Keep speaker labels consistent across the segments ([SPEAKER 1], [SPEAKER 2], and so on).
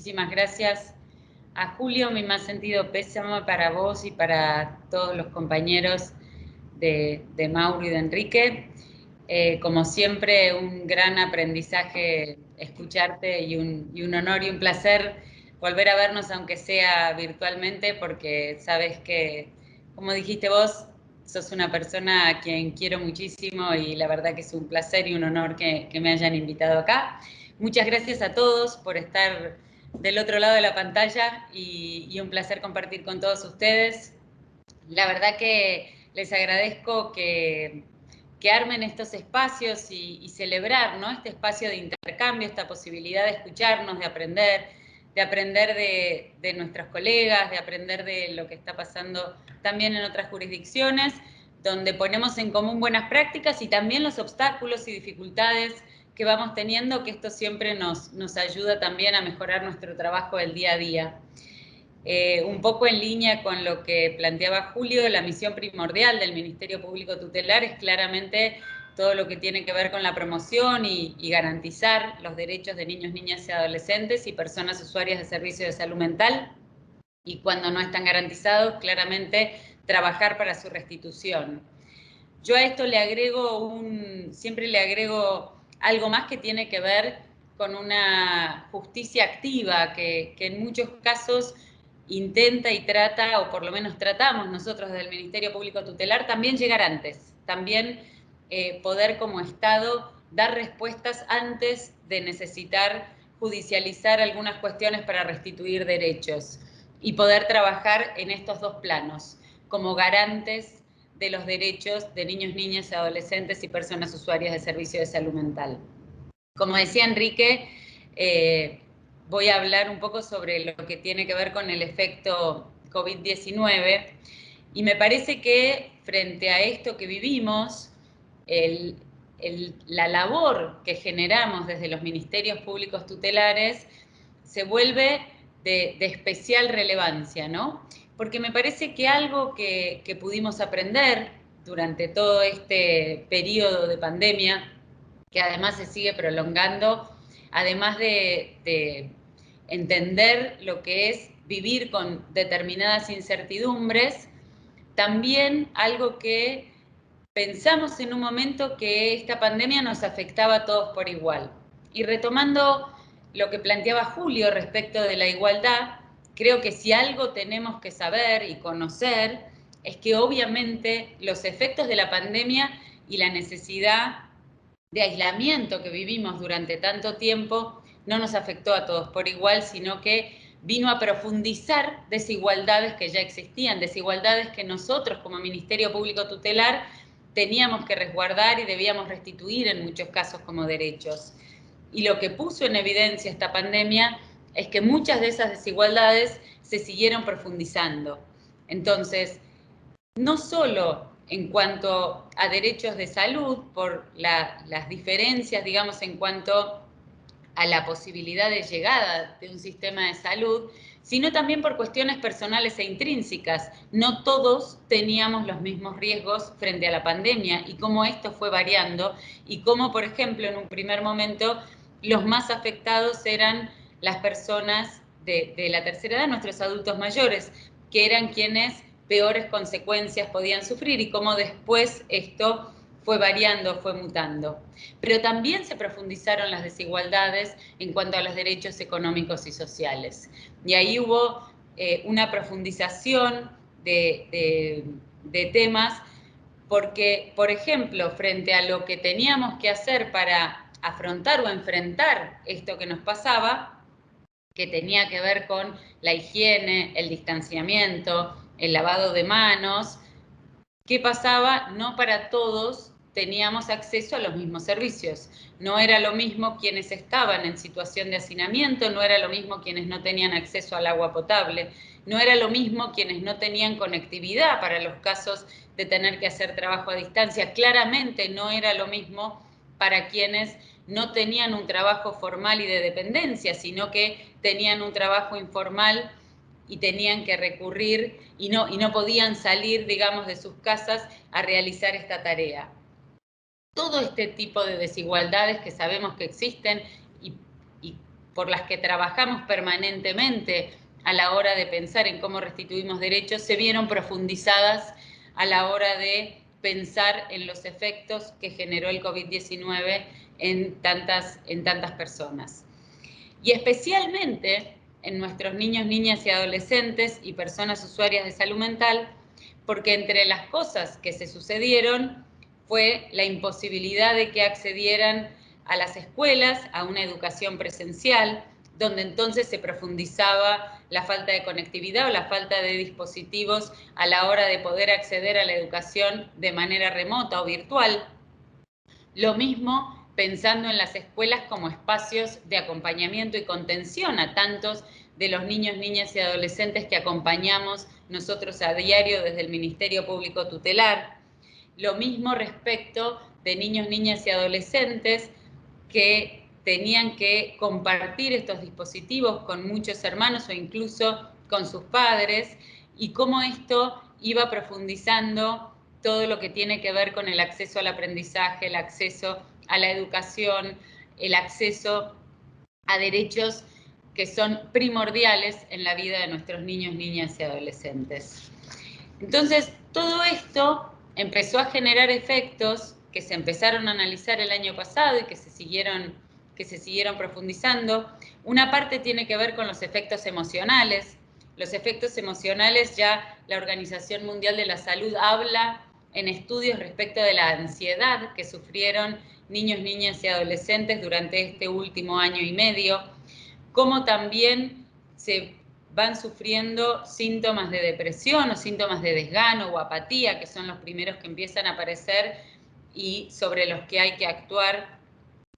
[SPEAKER 1] muchísimas gracias a Julio. Mi más sentido pésame para vos y para todos los compañeros de Mauro y de Enrique. Como siempre, un gran aprendizaje escucharte y un honor y un placer volver a vernos, aunque sea virtualmente, porque sabes que, como dijiste vos, sos una persona a quien quiero muchísimo y la verdad que es un placer y un honor que me hayan invitado acá. Muchas gracias a todos por estar del otro lado de la pantalla y un placer compartir con todos ustedes. La verdad que les agradezco que armen estos espacios y celebrar, ¿no?, este espacio de intercambio, esta posibilidad de escucharnos, de aprender de nuestros colegas, de aprender de lo que está pasando también en otras jurisdicciones, donde ponemos en común buenas prácticas y también los obstáculos y dificultades que vamos teniendo, que esto siempre nos ayuda también a mejorar nuestro trabajo del día a día. Un poco en línea con lo que planteaba Julio, la misión primordial del Ministerio Público Tutelar es claramente todo lo que tiene que ver con la promoción y garantizar los derechos de niños, niñas y adolescentes y personas usuarias de servicios de salud mental, y cuando no están garantizados, claramente trabajar para su restitución. Yo a esto le agrego siempre le agrego algo más que tiene que ver con una justicia activa que en muchos casos intenta y trata, o por lo menos tratamos nosotros desde el Ministerio Público Tutelar, también llegar antes, también poder como Estado dar respuestas antes de necesitar judicializar algunas cuestiones para restituir derechos y poder trabajar en estos dos planos, como garantes de los derechos de niños, niñas, adolescentes y personas usuarias de servicios de salud mental. Como decía Enrique, voy a hablar un poco sobre lo que tiene que ver con el efecto COVID-19 y me parece que frente a esto que vivimos, la labor que generamos desde los ministerios públicos tutelares se vuelve de especial relevancia, ¿no? Porque me parece que algo que pudimos aprender durante todo este periodo de pandemia, que además se sigue prolongando, además de entender lo que es vivir con determinadas incertidumbres, también algo que pensamos en un momento que esta pandemia nos afectaba a todos por igual. Y retomando lo que planteaba Julio respecto de la igualdad, creo que si algo tenemos que saber y conocer es que obviamente los efectos de la pandemia y la necesidad de aislamiento que vivimos durante tanto tiempo no nos afectó a todos por igual, sino que vino a profundizar desigualdades que ya existían, desigualdades que nosotros como Ministerio Público Tutelar teníamos que resguardar y debíamos restituir en muchos casos como derechos. Y lo que puso en evidencia esta pandemia es que muchas de esas desigualdades se siguieron profundizando. Entonces, no solo en cuanto a derechos de salud, por las diferencias, digamos, en cuanto a la posibilidad de llegada de un sistema de salud, sino también por cuestiones personales e intrínsecas. No todos teníamos los mismos riesgos frente a la pandemia y cómo esto fue variando y cómo, por ejemplo, en un primer momento, los más afectados eran las personas de la tercera edad, nuestros adultos mayores, que eran quienes peores consecuencias podían sufrir y cómo después esto fue variando, fue mutando. Pero también se profundizaron las desigualdades en cuanto a los derechos económicos y sociales. Y ahí hubo una profundización de temas porque, por ejemplo, frente a lo que teníamos que hacer para afrontar o enfrentar esto que nos pasaba, que tenía que ver con la higiene, el distanciamiento, el lavado de manos, ¿qué pasaba? No para todos teníamos acceso a los mismos servicios. No era lo mismo quienes estaban en situación de hacinamiento, no era lo mismo quienes no tenían acceso al agua potable, no era lo mismo quienes no tenían conectividad para los casos de tener que hacer trabajo a distancia. Claramente no era lo mismo para quienes no tenían un trabajo formal y de dependencia, sino que tenían un trabajo informal y tenían que recurrir y no podían salir, digamos, de sus casas a realizar esta tarea. Todo este tipo de desigualdades que sabemos que existen y por las que trabajamos permanentemente a la hora de pensar en cómo restituimos derechos, se vieron profundizadas a la hora de pensar en los efectos que generó el COVID-19 en tantas personas. Y especialmente en nuestros niños, niñas y adolescentes y personas usuarias de salud mental, porque entre las cosas que se sucedieron fue la imposibilidad de que accedieran a las escuelas, a una educación presencial, donde entonces se profundizaba la falta de conectividad o la falta de dispositivos a la hora de poder acceder a la educación de manera remota o virtual. Lo mismo pensando en las escuelas como espacios de acompañamiento y contención a tantos de los niños, niñas y adolescentes que acompañamos nosotros a diario desde el Ministerio Público Tutelar. Lo mismo respecto de niños, niñas y adolescentes que tenían que compartir estos dispositivos con muchos hermanos o incluso con sus padres, y cómo esto iba profundizando todo lo que tiene que ver con el acceso al aprendizaje, el acceso a la educación, el acceso a derechos que son primordiales en la vida de nuestros niños, niñas y adolescentes. Entonces, todo esto empezó a generar efectos que se empezaron a analizar el año pasado y que se siguieron profundizando. Una parte tiene que ver con los efectos emocionales. Los efectos emocionales, ya la Organización Mundial de la Salud habla en estudios respecto de la ansiedad que sufrieron niños, niñas y adolescentes durante este último año y medio, como también se van sufriendo síntomas de depresión o síntomas de desgano o apatía, que son los primeros que empiezan a aparecer y sobre los que hay que actuar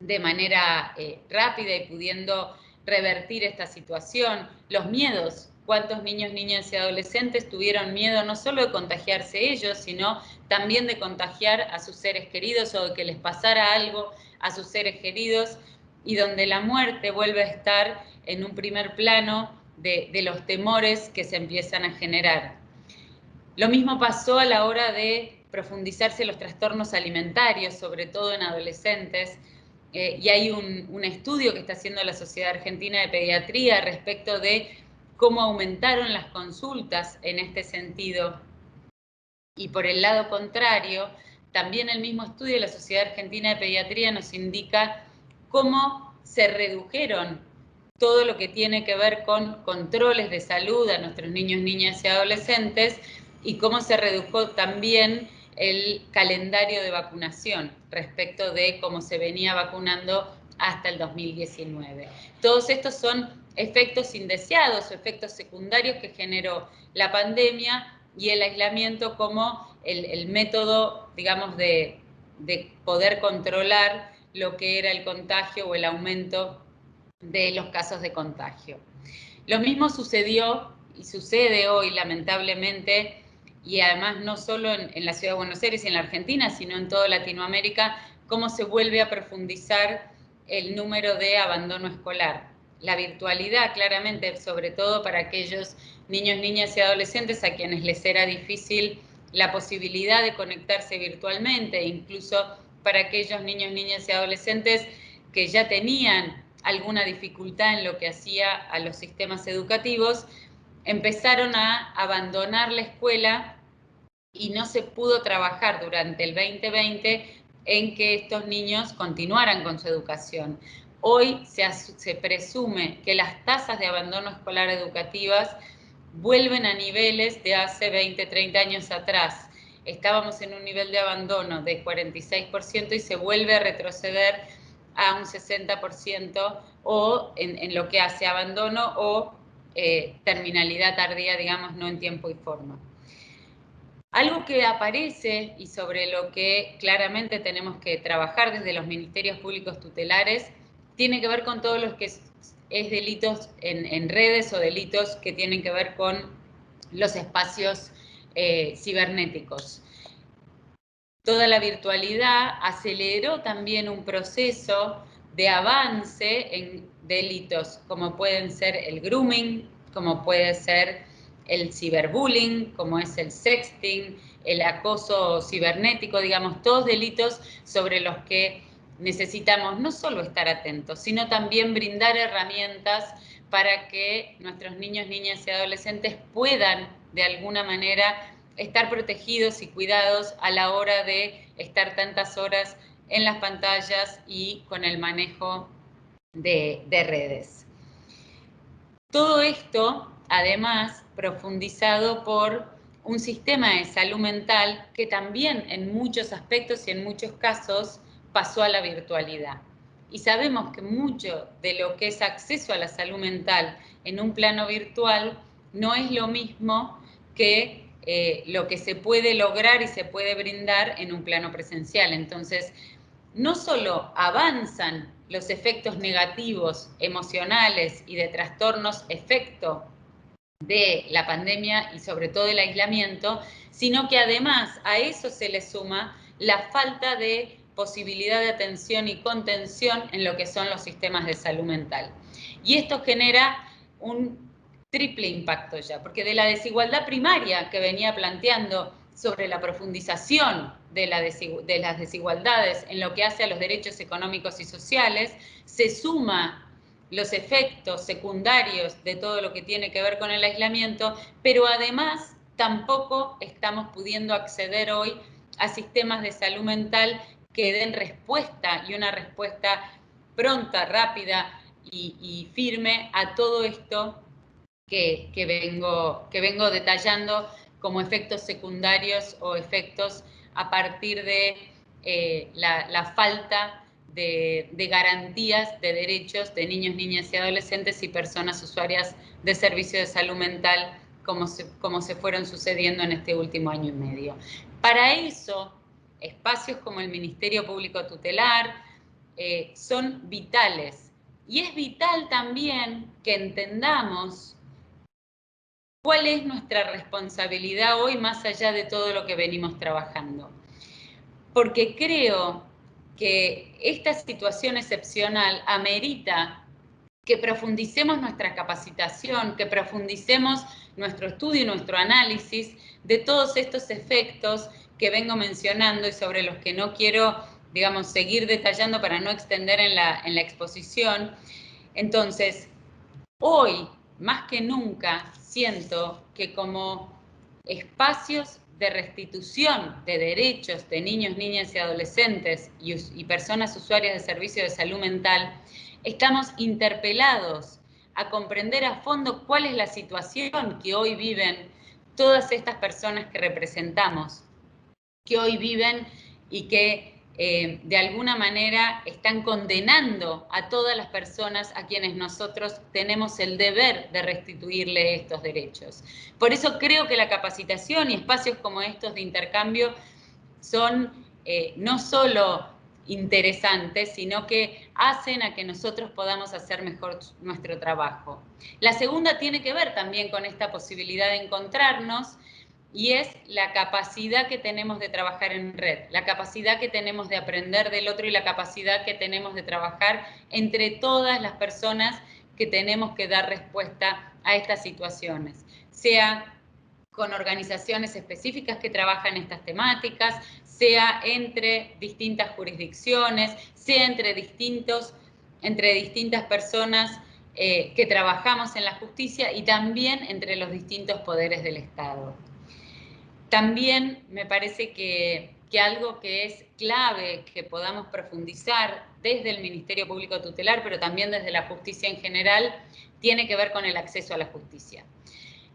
[SPEAKER 1] de manera rápida y pudiendo revertir esta situación. Los miedos. ¿Cuántos niños, niñas y adolescentes tuvieron miedo no solo de contagiarse ellos, sino también de contagiar a sus seres queridos o de que les pasara algo a sus seres queridos, y donde la muerte vuelve a estar en un primer plano de los temores que se empiezan a generar? Lo mismo pasó a la hora de profundizarse los trastornos alimentarios, sobre todo en adolescentes, y hay un estudio que está haciendo la Sociedad Argentina de Pediatría respecto de cómo aumentaron las consultas en este sentido. Y por el lado contrario, también el mismo estudio de la Sociedad Argentina de Pediatría nos indica cómo se redujeron todo lo que tiene que ver con controles de salud a nuestros niños, niñas y adolescentes, y cómo se redujo también el calendario de vacunación respecto de cómo se venía vacunando hasta el 2019. Todos estos son efectos indeseados o efectos secundarios que generó la pandemia y el aislamiento como el método, digamos, de poder controlar lo que era el contagio o el aumento de los casos de contagio. Lo mismo sucedió y sucede hoy, lamentablemente, y además no solo en la Ciudad de Buenos Aires y en la Argentina, sino en toda Latinoamérica, cómo se vuelve a profundizar el número de abandono escolar. La virtualidad, claramente, sobre todo para aquellos niños, niñas y adolescentes a quienes les era difícil la posibilidad de conectarse virtualmente, incluso para aquellos niños, niñas y adolescentes que ya tenían alguna dificultad en lo que hacía a los sistemas educativos, empezaron a abandonar la escuela y no se pudo trabajar durante el 2020 en que estos niños continuaran con su educación. Hoy se presume que las tasas de abandono escolar educativas vuelven a niveles de hace 20, 30 años atrás. Estábamos en un nivel de abandono de 46% y se vuelve a retroceder a un 60% o en lo que hace abandono o terminalidad tardía, digamos, no en tiempo y forma. Algo que aparece y sobre lo que claramente tenemos que trabajar desde los ministerios públicos tutelares tiene que ver con todo lo que es delitos en redes o delitos que tienen que ver con los espacios cibernéticos. Toda la virtualidad aceleró también un proceso de avance en delitos como pueden ser el grooming, como puede ser el ciberbullying, como es el sexting, el acoso cibernético, digamos, todos delitos sobre los que necesitamos no solo estar atentos, sino también brindar herramientas para que nuestros niños, niñas y adolescentes puedan, de alguna manera, estar protegidos y cuidados a la hora de estar tantas horas en las pantallas y con el manejo de redes. Todo esto, además, profundizado por un sistema de salud mental que también en muchos aspectos y en muchos casos pasó a la virtualidad. Y sabemos que mucho de lo que es acceso a la salud mental en un plano virtual no es lo mismo que lo que se puede lograr y se puede brindar en un plano presencial. Entonces, no solo avanzan los efectos negativos emocionales y de trastornos efecto de la pandemia y sobre todo el aislamiento, sino que además a eso se le suma la falta de posibilidad de atención y contención en lo que son los sistemas de salud mental. Y esto genera un triple impacto ya, porque de la desigualdad primaria que venía planteando sobre la profundización de las desigualdades en lo que hace a los derechos económicos y sociales, se suma los efectos secundarios de todo lo que tiene que ver con el aislamiento, pero además tampoco estamos pudiendo acceder hoy a sistemas de salud mental que den respuesta y una respuesta pronta, rápida y firme a todo esto que vengo detallando como efectos secundarios o efectos a partir de la falta de garantías de derechos de niños, niñas y adolescentes y personas usuarias de servicios de salud mental como se fueron sucediendo en este último año y medio. Para eso, espacios como el Ministerio Público Tutelar son vitales. Y es vital también que entendamos cuál es nuestra responsabilidad hoy más allá de todo lo que venimos trabajando. Porque creo que esta situación excepcional amerita que profundicemos nuestra capacitación, que profundicemos nuestro estudio y nuestro análisis de todos estos efectos que vengo mencionando y sobre los que no quiero, digamos, seguir detallando para no extender en la exposición. Entonces, hoy, más que nunca, siento que como espacios de restitución de derechos de niños, niñas y adolescentes y personas usuarias de servicios de salud mental, estamos interpelados a comprender a fondo cuál es la situación que hoy viven todas estas personas que representamos, que hoy viven y que de alguna manera están condenando a todas las personas a quienes nosotros tenemos el deber de restituirle estos derechos. Por eso creo que la capacitación y espacios como estos de intercambio son no solo interesantes, sino que hacen a que nosotros podamos hacer mejor nuestro trabajo. La segunda tiene que ver también con esta posibilidad de encontrarnos, y es la capacidad que tenemos de trabajar en red, la capacidad que tenemos de aprender del otro y la capacidad que tenemos de trabajar entre todas las personas que tenemos que dar respuesta a estas situaciones, sea con organizaciones específicas que trabajan estas temáticas, sea entre distintas jurisdicciones, sea entre distintas personas que trabajamos en la justicia y también entre los distintos poderes del Estado. También me parece que algo que es clave que podamos profundizar desde el Ministerio Público Tutelar, pero también desde la justicia en general, tiene que ver con el acceso a la justicia.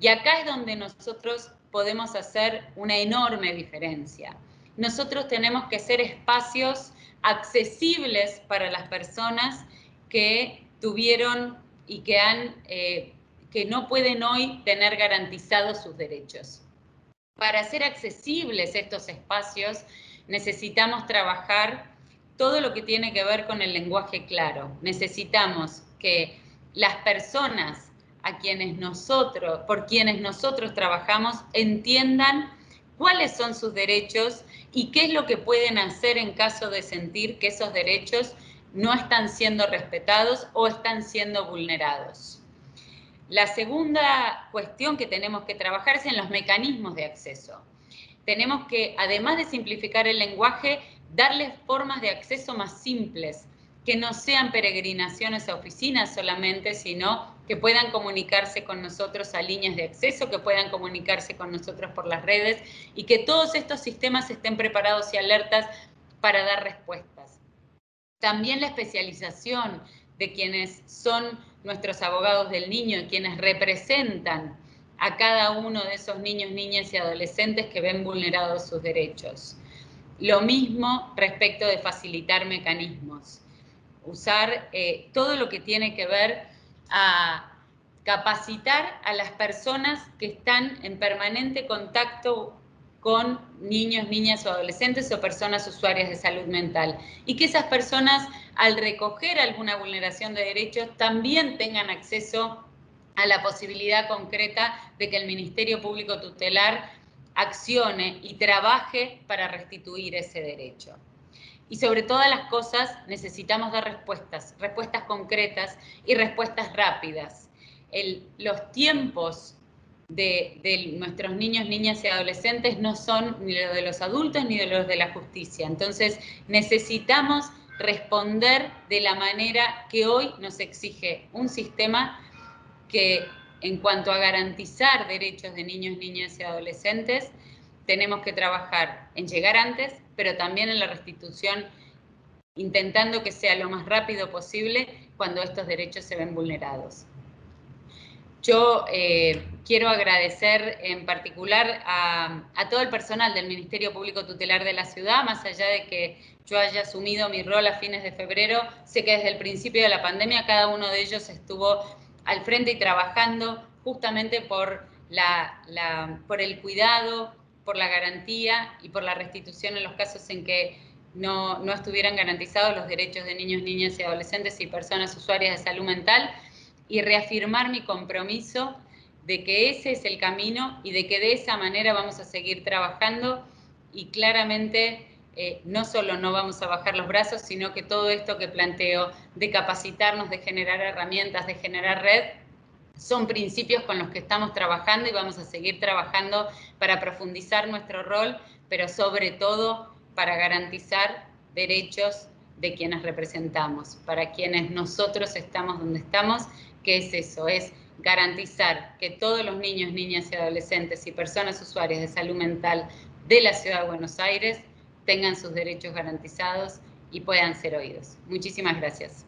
[SPEAKER 1] Y acá es donde nosotros podemos hacer una enorme diferencia. Nosotros tenemos que ser espacios accesibles para las personas que tuvieron y que no pueden hoy tener garantizados sus derechos. Para hacer accesibles estos espacios necesitamos trabajar todo lo que tiene que ver con el lenguaje claro. Necesitamos que las personas por quienes nosotros trabajamos entiendan cuáles son sus derechos y qué es lo que pueden hacer en caso de sentir que esos derechos no están siendo respetados o están siendo vulnerados. La segunda cuestión que tenemos que trabajar es en los mecanismos de acceso. Tenemos que, además de simplificar el lenguaje, darles formas de acceso más simples, que no sean peregrinaciones a oficinas solamente, sino que puedan comunicarse con nosotros a líneas de acceso, que puedan comunicarse con nosotros por las redes y que todos estos sistemas estén preparados y alertas para dar respuestas. También la especialización de quienes son nuestros abogados del niño y quienes representan a cada uno de esos niños, niñas y adolescentes que ven vulnerados sus derechos. Lo mismo respecto de facilitar mecanismos. Usar todo lo que tiene que ver a capacitar a las personas que están en permanente contacto con niños, niñas o adolescentes o personas usuarias de salud mental. Y que esas personas, al recoger alguna vulneración de derechos, también tengan acceso a la posibilidad concreta de que el Ministerio Público Tutelar accione y trabaje para restituir ese derecho. Y sobre todas las cosas necesitamos dar respuestas concretas y respuestas rápidas. Los tiempos de nuestros niños, niñas y adolescentes no son ni los de los adultos ni de los de la justicia. Entonces necesitamos responder de la manera que hoy nos exige un sistema que, en cuanto a garantizar derechos de niños, niñas y adolescentes, tenemos que trabajar en llegar antes, pero también en la restitución, intentando que sea lo más rápido posible cuando estos derechos se ven vulnerados. Yo quiero agradecer en particular a todo el personal del Ministerio Público Tutelar de la ciudad, más allá de que yo haya asumido mi rol a fines de febrero, sé que desde el principio de la pandemia cada uno de ellos estuvo al frente y trabajando justamente por el cuidado, por la garantía y por la restitución en los casos en que no estuvieran garantizados los derechos de niños, niñas y adolescentes y personas usuarias de salud mental, y reafirmar mi compromiso de que ese es el camino y de que de esa manera vamos a seguir trabajando y claramente no solo no vamos a bajar los brazos, sino que todo esto que planteo de capacitarnos, de generar herramientas, de generar red, son principios con los que estamos trabajando y vamos a seguir trabajando para profundizar nuestro rol, pero sobre todo para garantizar derechos de quienes representamos, para quienes nosotros estamos donde estamos, que es eso, es garantizar que todos los niños, niñas y adolescentes y personas usuarias de salud mental de la Ciudad de Buenos Aires tengan sus derechos garantizados y puedan ser oídos. Muchísimas gracias.